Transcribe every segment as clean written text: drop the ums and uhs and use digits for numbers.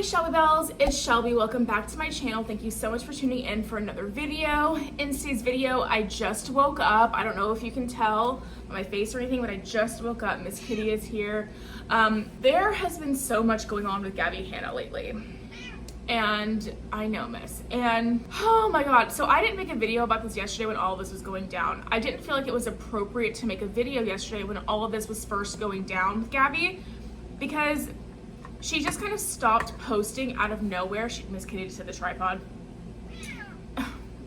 Shelby Bells, it's Shelby. Welcome back to my channel. Thank you so much for tuning in for another video. In today's video, I just woke up. I don't know if you can tell by my face or anything, but I just woke up. Miss Kitty is here. There has been so much going on with Gabbie Hanna lately. And I know, miss. And oh my god, so I didn't make a video about this yesterday when all of this was going down. I didn't feel like it was appropriate to make a video yesterday when all of this was first going down with Gabbie, because she just kind of stopped posting out of nowhere. Miss Kitty just hit the tripod.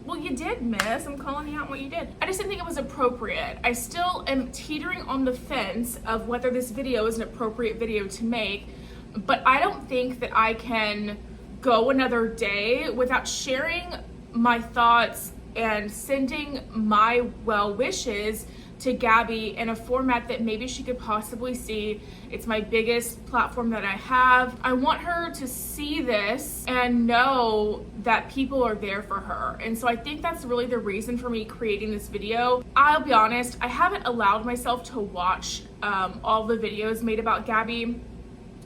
Well, you did, miss. I'm calling you out what you did. I just didn't think it was appropriate. I still am teetering on the fence of whether this video is an appropriate video to make, but I don't think that I can go another day without sharing my thoughts and sending my well wishes to Gabbie in a format that maybe she could possibly see. It's my biggest platform that I have. I want her to see this and know that people are there for her. And so I think that's really the reason for me creating this video. I'll be honest, I haven't allowed myself to watch all the videos made about Gabbie,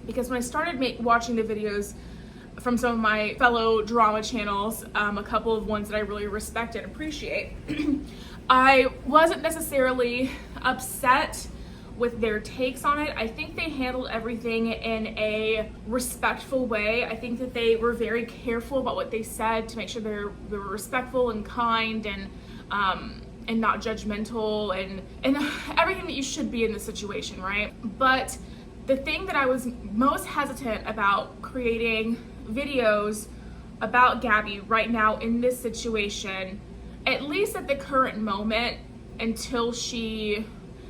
because when I started watching the videos from some of my fellow drama channels, a couple of ones that I really respect and appreciate, I wasn't necessarily upset with their takes on it. I think they handled everything in a respectful way. I think that they were very careful about what they said to make sure they were respectful and kind and not judgmental and everything that you should be in this situation, right? But the thing that I was most hesitant about creating videos about Gabbie right now in this situation, at least at the current moment, until she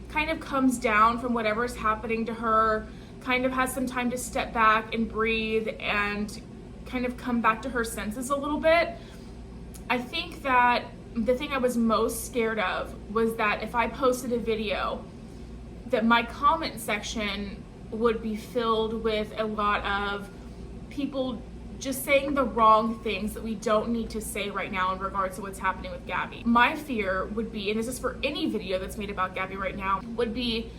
kind of comes down from whatever's happening to her, kind of has some time to step back and breathe and kind of come back to her senses a little bit. I think that the thing I was most scared of was that if I posted a video, that my comment section would be filled with a lot of people just saying the wrong things that we don't need to say right now in regards to what's happening with Gabbie. My fear would be, and this is for any video that's made about Gabbie right now, would be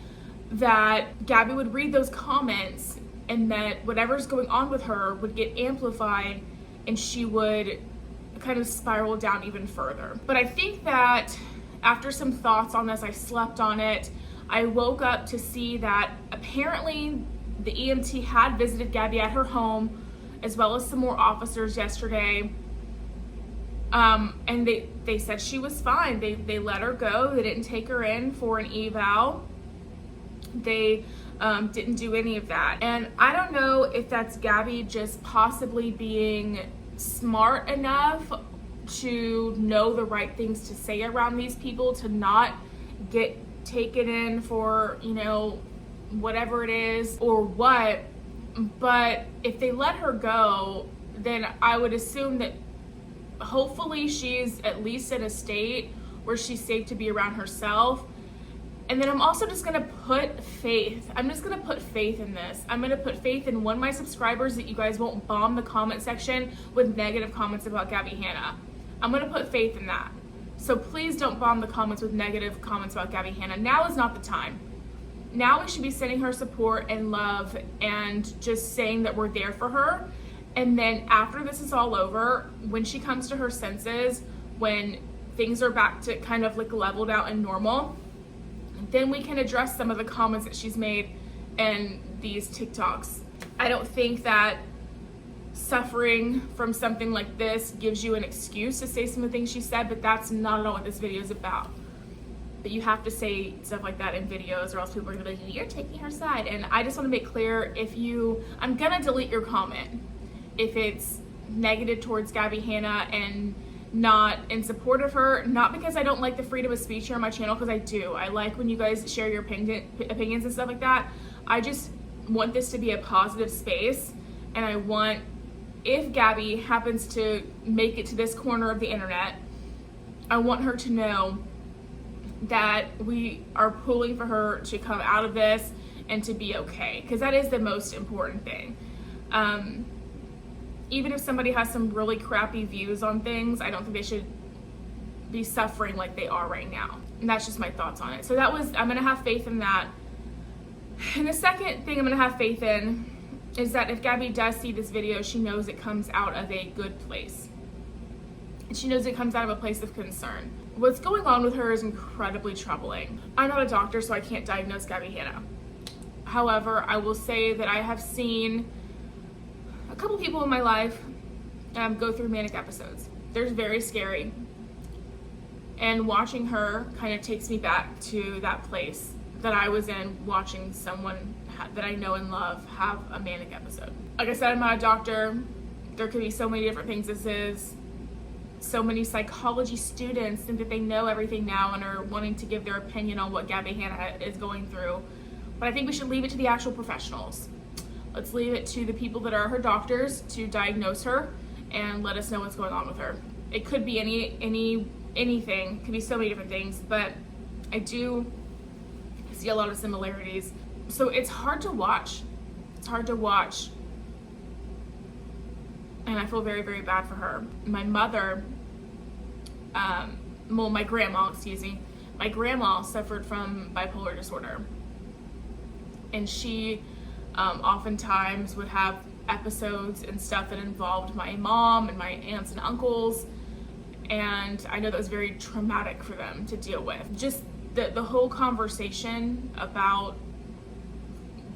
that Gabbie would read those comments and that whatever's going on with her would get amplified and she would kind of spiral down even further. But I think that after some thoughts on this, I slept on it. I woke up to see that apparently the EMT had visited Gabbie at her home, as well as some more officers yesterday. And they said she was fine. They let her go. They didn't take her in for an eval. They didn't do any of that. And I don't know if that's Gabbie just possibly being smart enough to know the right things to say around these people, to not get taken in for, you know, whatever it is or what. But if they let her go, then I would assume that hopefully she's at least in a state where she's safe to be around herself. And then I'm also just gonna put faith. I'm just gonna put faith in this. I'm gonna put faith in my subscribers that you guys won't bomb the comment section with negative comments about Gabbie Hanna. I'm gonna put faith in that. So please don't bomb the comments with negative comments about Gabbie Hanna. Now is not the time. Now we should be sending her support and love and just saying that we're there for her. And then after this is all over, when she comes to her senses, when things are back to kind of like leveled out and normal, then we can address some of the comments that she's made in these TikToks. I don't think that suffering from something like this gives you an excuse to say some of the things she said, but that's not at all what this video is about. But you have to say stuff like that in videos, or else people are gonna be like, you're taking her side. And I just wanna make clear, I'm gonna delete your comment if it's negative towards Gabbie Hanna and not in support of her, not because I don't like the freedom of speech here on my channel, because I do. I like when you guys share your opinions and stuff like that. I just want this to be a positive space, and I want, if Gabbie happens to make it to this corner of the internet, I want her to know that we are pulling for her to come out of this and to be okay, because that is the most important thing. Even if somebody has some really crappy views on things, I don't think they should be suffering like they are right now. And that's just my thoughts on it. So I'm gonna have faith in that. And the second thing I'm gonna have faith in is that if Gabbie does see this video, she knows it comes out of a good place. And she knows it comes out of a place of concern. What's going on with her is incredibly troubling. I'm not a doctor, so I can't diagnose Gabbie Hanna. However, I will say that I have seen a couple people in my life go through manic episodes. They're very scary. And watching her kind of takes me back to that place that I was in, watching someone that I know and love have a manic episode. Like I said, I'm not a doctor. There could be so many different things this is. So many psychology students think that they know everything now and are wanting to give their opinion on what Gabbie Hanna is going through. But I think we should leave it to the actual professionals. Let's leave it to the people that are her doctors to diagnose her and let us know what's going on with her. It could be anything. It could be so many different things, but I do see a lot of similarities. So it's hard to watch. It's hard to watch. And I feel very, very bad for her. My mother, my grandma, excuse me. My grandma suffered from bipolar disorder. And she oftentimes would have episodes and stuff that involved my mom and my aunts and uncles. And I know that was very traumatic for them to deal with. Just the whole conversation about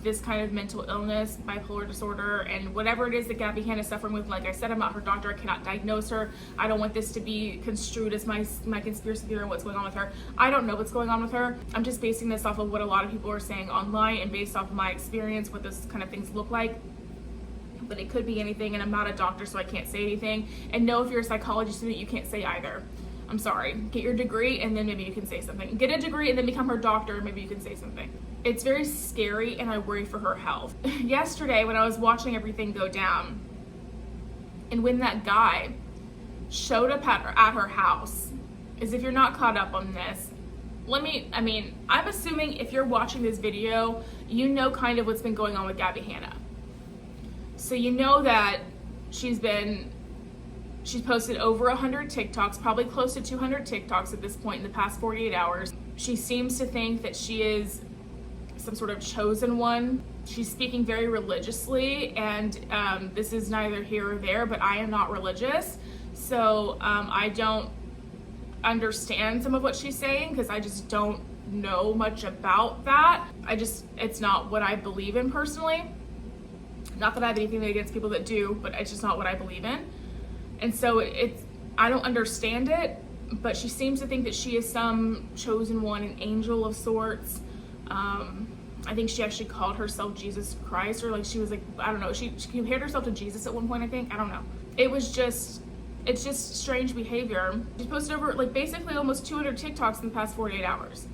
this kind of mental illness, bipolar disorder, and whatever it is that Gabbie Hanna is suffering with. Like I said, I'm not her doctor. I cannot diagnose her. I don't want this to be construed as my conspiracy theory on what's going on with her. I don't know what's going on with her. I'm just basing this off of what a lot of people are saying online and based off of my experience, what those kind of things look like. But it could be anything, and I'm not a doctor, so I can't say anything. And no, if you're a psychology student, you can't say either. I'm sorry. Get your degree and then maybe you can say something. Get a degree and then become her doctor and maybe you can say something. It's very scary and I worry for her health. Yesterday when I was watching everything go down, and when that guy showed up at her house, as if you're not caught up on this, I'm assuming if you're watching this video, you know kind of what's been going on with Gabbie Hanna. So you know that she's posted over 100 TikToks, probably close to 200 TikToks at this point in the past 48 hours. She seems to think that she is some sort of chosen one. She's speaking very religiously, and this is neither here or there, but I am not religious. So I don't understand some of what she's saying because I just don't know much about that. It's not what I believe in personally. Not that I have anything against people that do, but it's just not what I believe in. And so I don't understand it, but she seems to think that she is some chosen one, an angel of sorts. I think she actually called herself Jesus Christ, or like she was like, I don't know, she compared herself to Jesus at one point, I think. I don't know. It's just strange behavior. She posted over like basically almost 200 TikToks in the past 48 hours.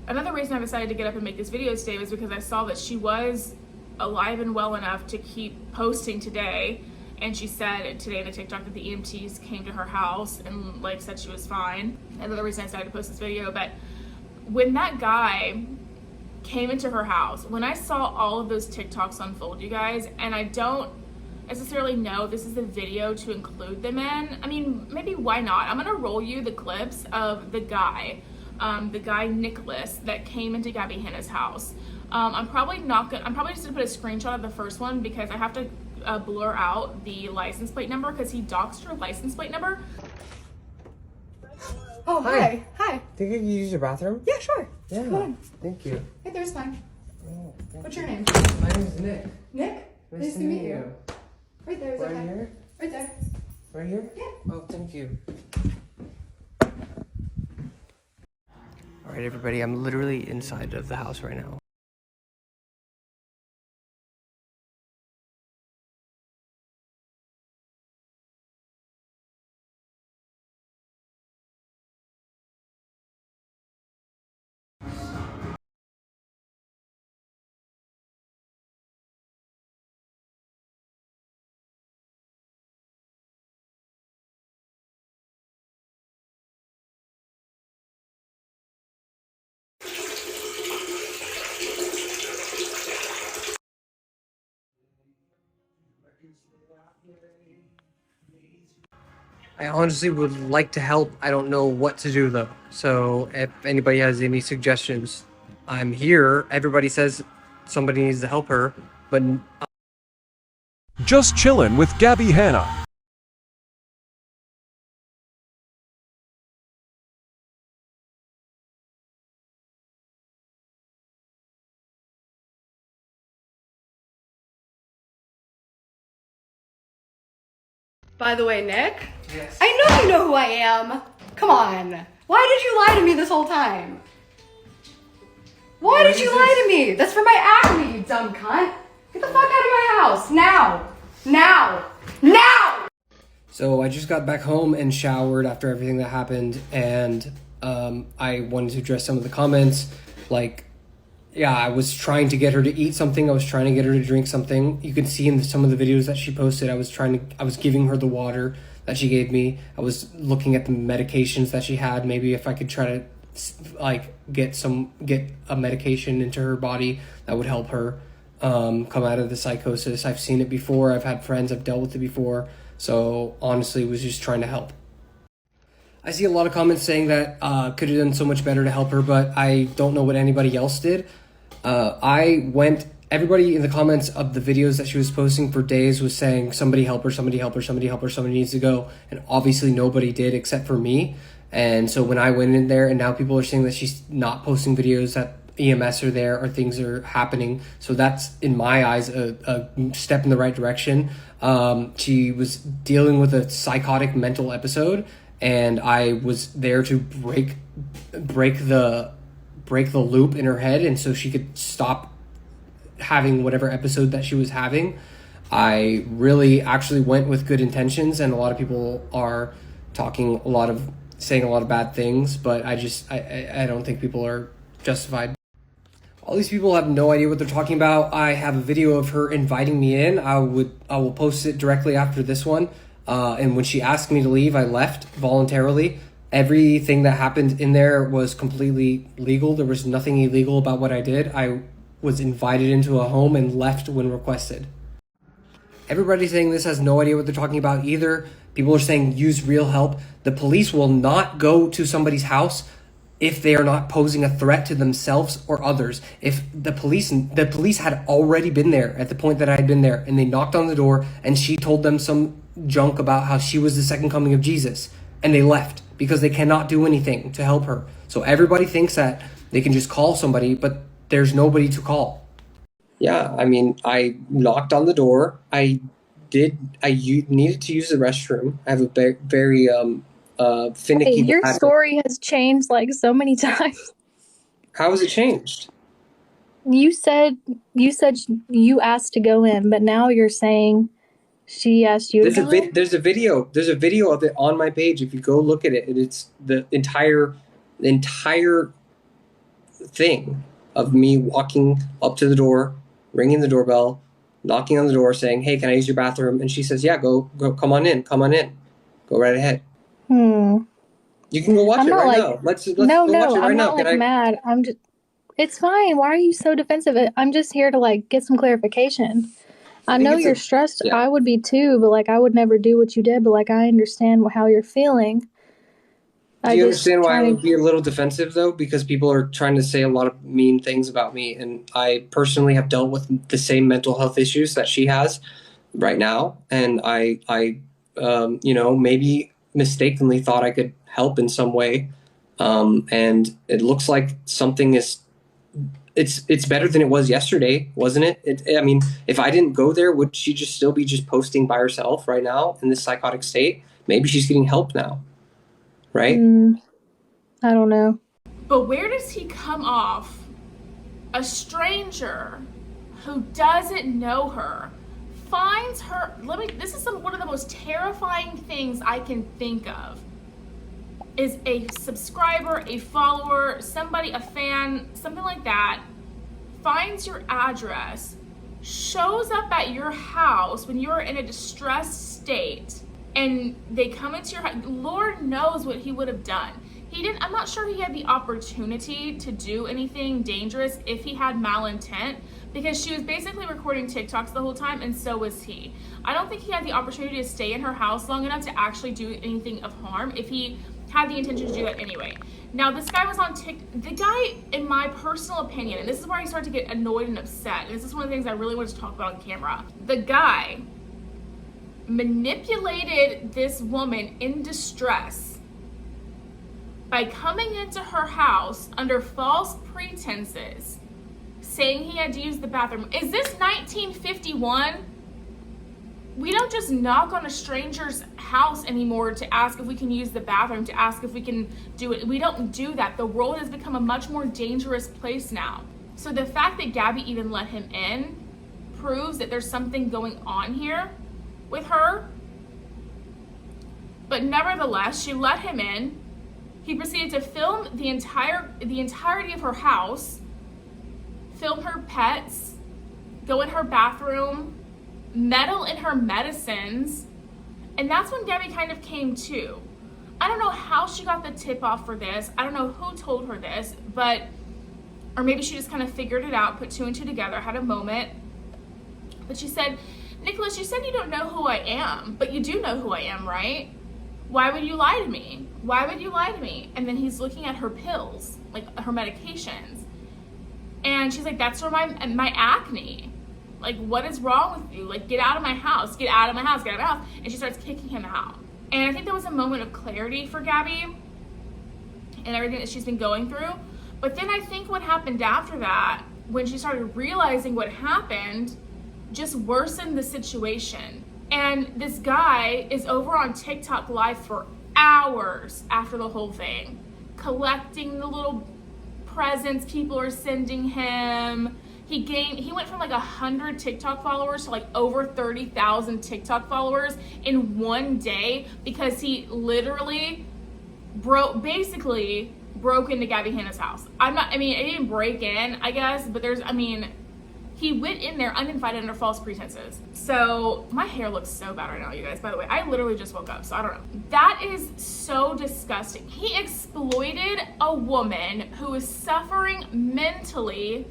Another reason I decided to get up and make this video today was because I saw that she was alive and well enough to keep posting today. And she said today in a TikTok that the EMTs came to her house and like said she was fine. Another reason I decided to post this video. But when that guy came into her house, when I saw all of those TikToks unfold, you guys, and I don't necessarily know if this is the video to include them in. I mean, maybe why not? I'm gonna roll you the clips of the guy Nicholas that came into Gabbie Hanna's house. I'm probably just gonna put a screenshot of the first one because I have to blur out the license plate number because he doxed her license plate number. Oh, hi. Hi. Think you can use your bathroom? Yeah, sure. Yeah. Come on. Thank you. Right there's fine. Oh, What's your name? My name is Nick. Nick? Nice to meet you. Right there is Right okay. here? Right there. Right here? Yeah. Oh, thank you. Alright, everybody, I'm literally inside of the house right now. I honestly would like to help. I don't know what to do though. So if anybody has any suggestions, I'm here. Everybody says somebody needs to help her, but Just Chillin' with Gabbie Hanna. By the way, Nick, Yes. I know you know who I am. Come on. Why did you lie to me this whole time? Why did you lie to me? That's for my acne, you dumb cunt. Get the fuck out of my house. Now. Now. Now! So I just got back home and showered after everything that happened, and I wanted to address some of the comments. Like, yeah, I was trying to get her to eat something. I was trying to get her to drink something. You can see in some of the videos that she posted, I was giving her the water that she gave me. I was looking at the medications that she had. Maybe if I could try to like get a medication into her body that would help her come out of the psychosis. I've seen it before. I've had friends. I've dealt with it before. So honestly, was just trying to help. I see a lot of comments saying that could have done so much better to help her, but I don't know what anybody else did. Everybody in the comments of the videos that she was posting for days was saying, somebody help her, somebody help her, somebody help her, somebody needs to go. And obviously nobody did except for me. And so when I went in there, and now people are saying that she's not posting videos, that EMS are there or things are happening. So that's, in my eyes, a step in the right direction. She was dealing with a psychotic mental episode, and I was there to break the loop in her head, and so she could stop having whatever episode that she was having. I really actually went with good intentions, and a lot of people are saying a lot of bad things, but I don't think people are justified. All these people have no idea what they're talking about. I have a video of her inviting me in. I will post it directly after this one. And when she asked me to leave, I left voluntarily. Everything that happened in there was completely legal. There was nothing illegal about what I did. I was invited into a home and left when requested. Everybody saying this has no idea what they're talking about either. People are saying use real help. The police will not go to somebody's house if they are not posing a threat to themselves or others. If the police had already been there at the point that I had been there, and they knocked on the door and she told them some junk about how she was the second coming of Jesus, and they left because they cannot do anything to help her. So everybody thinks that they can just call somebody, but there's nobody to call. Yeah, I mean, I knocked on the door. I needed to use the restroom. I have a very finicky. Hey, your story has changed like so many times. How has it changed? You said you asked to go in, but now you're saying she asked you to go in? There's a video of it on my page. If you go look at it, it's the entire thing of me walking up to the door, ringing the doorbell, knocking on the door, saying, "Hey, can I use your bathroom?" And she says, "Yeah, go, come on in, go right ahead." You can go watch it right now. Let's go watch it right I'm now. not like mad. I'm just. It's fine. Why are you so defensive? I'm just here to like get some clarification. I know you're stressed. Yeah. I would be too, but like I would never do what you did. But like I understand how you're feeling. Do you understand why I would be a little defensive though? Because people are trying to say a lot of mean things about me, and I personally have dealt with the same mental health issues that she has right now, and I maybe mistakenly thought I could help in some way, and it looks like something is. It's better than it was yesterday, wasn't it? I mean, if I didn't go there, would she still be posting by herself right now in this psychotic state? Maybe she's getting help now, right? I don't know. But where does he come off? A stranger who doesn't know her finds her. This is one of the most terrifying things I can think of. Is a subscriber, a follower, somebody, a fan, something like that, finds your address, shows up at your house when you're in a distressed state, and they come into your house. Lord knows what he would have done. I'm not sure he had the opportunity to do anything dangerous if he had malintent, because she was basically recording TikToks the whole time, and so was he. I don't think he had the opportunity to stay in her house long enough to actually do anything of harm if he had the intention to do that anyway. Now, this guy was on TikTok. The guy, in my personal opinion, and this is where I start to get annoyed and upset, and this is one of the things I really want to talk about on camera. The guy manipulated this woman in distress by coming into her house under false pretenses, saying he had to use the bathroom. Is this 1951? We don't just knock on a stranger's house anymore to ask if we can use the bathroom, to ask if we can do it. We don't do that. The world has become a much more dangerous place now. So the fact that Gabbie even let him in proves that there's something going on here with her. But nevertheless, she let him in. He proceeded to film the entirety of her house, film her pets, go in her bathroom, meddle in her medicines, and that's when Gabbie kind of came to. I don't know how she got the tip off for this. I don't know who told her this, or maybe she just kind of figured it out, put two and two together, had a moment. But she said, Nicholas, you said you don't know who I am, but you do know who I am, right? Why would you lie to me? Why would you lie to me? And then he's looking at her pills, like her medications. And she's like, that's for my acne. Like, what is wrong with you? Like, get out of my house, get out of my house, get out of my house. And she starts kicking him out. And I think there was a moment of clarity for Gabbie and everything that she's been going through. But then I think what happened after that, when she started realizing what happened, just worsened the situation. And this guy is over on TikTok live for hours after the whole thing, collecting the little presents people are sending him. He went from like 100 TikTok followers to like over 30,000 TikTok followers in one day because he literally basically broke into Gabbie Hanna's house. It didn't break in, I guess, but he went in there uninvited under false pretenses. So my hair looks so bad right now, you guys. By the way, I literally just woke up, so I don't know. That is so disgusting. He exploited a woman who is suffering mentally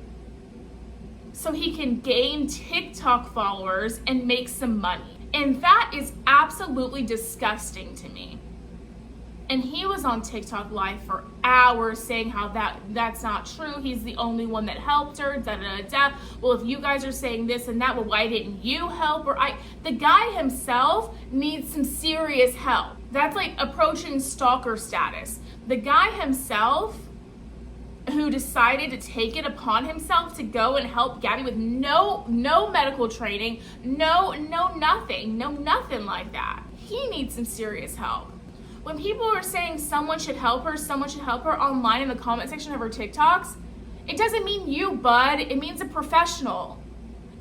so he can gain TikTok followers and make some money. And that is absolutely disgusting to me. And he was on TikTok live for hours saying how that's not true. He's the only one that helped her, da da da da. Well, if you guys are saying this and that, well, why didn't you help her? The guy himself needs some serious help. That's like approaching stalker status. The guy himself, who decided to take it upon himself to go and help Gabbie with no medical training, nothing like that. He needs some serious help. When people are saying someone should help her online in the comment section of her TikToks, it doesn't mean you, bud. It means a professional.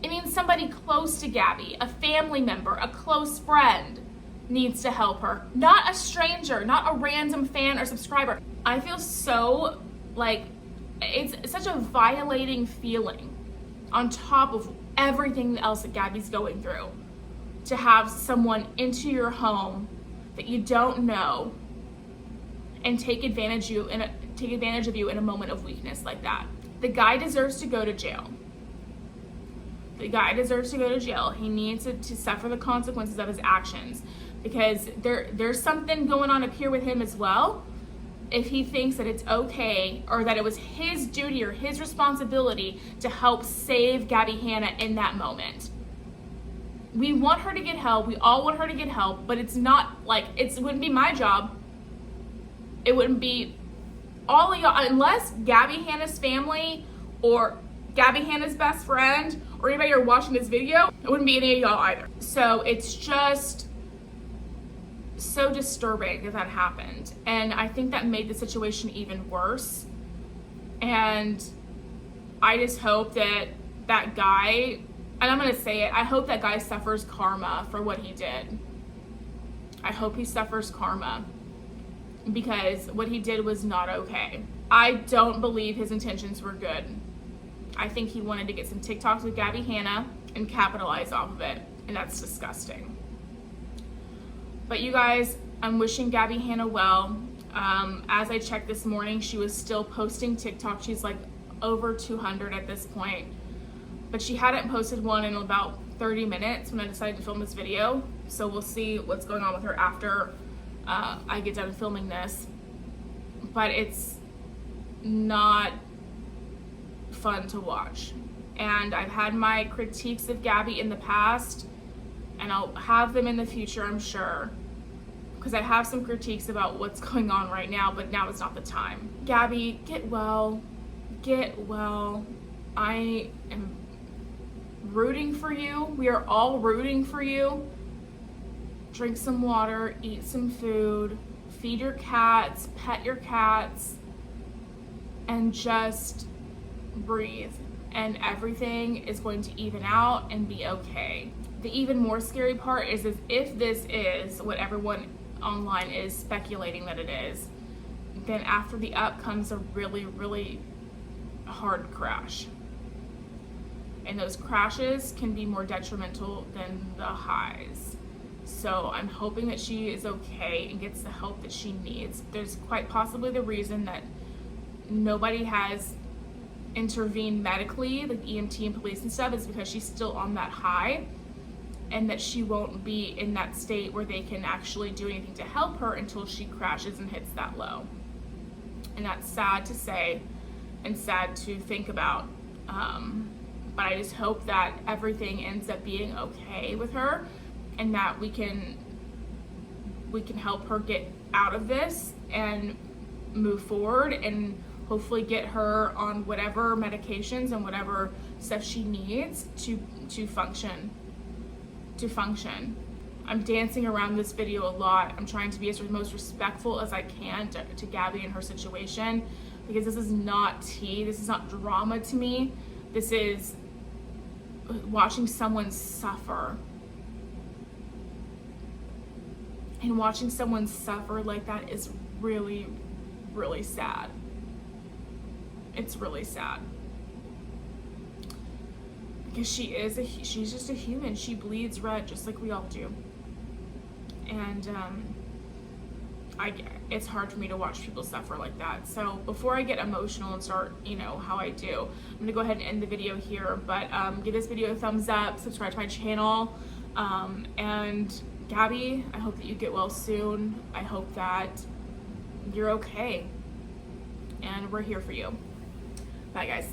It means somebody close to Gabbie, a family member, a close friend needs to help her. Not a stranger, not a random fan or subscriber. I feel so like it's such a violating feeling on top of everything else that Gabbie's going through, to have someone into your home that you don't know and take advantage of you in a moment of weakness like that. The guy deserves to go to jail. The guy deserves to go to jail. He needs to suffer the consequences of his actions, because there's something going on up here with him as well. If he thinks that it's okay, or that it was his duty or his responsibility to help save Gabbie Hanna in that moment. We want her to get help. We all want her to get help, but it's not like, it wouldn't be my job. It wouldn't be all of y'all, unless Gabbie Hanna's family or Gabbie Hanna's best friend or anybody who are watching this video, it wouldn't be any of y'all either. So it's just so disturbing that happened. And I think that made the situation even worse. And I just hope that that guy, and I'm gonna say it, I hope that guy suffers karma for what he did. I hope he suffers karma, because what he did was not okay. I don't believe his intentions were good. I think he wanted to get some TikToks with Gabbie Hanna and capitalize off of it, and that's disgusting. But you guys, I'm wishing Gabbie Hanna well. As I checked this morning, she was still posting TikTok. She's like over 200 at this point. But she hadn't posted one in about 30 minutes when I decided to film this video. So we'll see what's going on with her after I get done filming this. But it's not fun to watch. And I've had my critiques of Gabbie in the past, and I'll have them in the future, I'm sure, because I have some critiques about what's going on right now, but now is not the time. Gabbie, get well. Get well. I am rooting for you. We are all rooting for you. Drink some water, eat some food, feed your cats, pet your cats, and just breathe. And everything is going to even out and be okay. The even more scary part is if this is what everyone online is speculating that it is, then after the up comes a really, really hard crash. And those crashes can be more detrimental than the highs. So I'm hoping that she is okay and gets the help that she needs. There's quite possibly the reason that nobody has intervened medically, like EMT and police and stuff, is because she's still on that high, and that she won't be in that state where they can actually do anything to help her until she crashes and hits that low. And that's sad to say and sad to think about. But I just hope that everything ends up being okay with her, and that we can help her get out of this and move forward, and hopefully get her on whatever medications and whatever stuff she needs to function. I'm dancing around this video a lot. I'm trying to be as most respectful as I can to Gabbie and her situation, because this is not tea. This is not drama to me. This is watching someone suffer. And watching someone suffer like that is really, really sad. It's really sad. Because she's just a human. She bleeds red just like we all do. And it's hard for me to watch people suffer like that. So before I get emotional and start, how I do, I'm gonna go ahead and end the video here. But give this video a thumbs up, subscribe to my channel, and Gabbie, I hope that you get well soon. I hope that you're okay, and we're here for you. Bye, guys.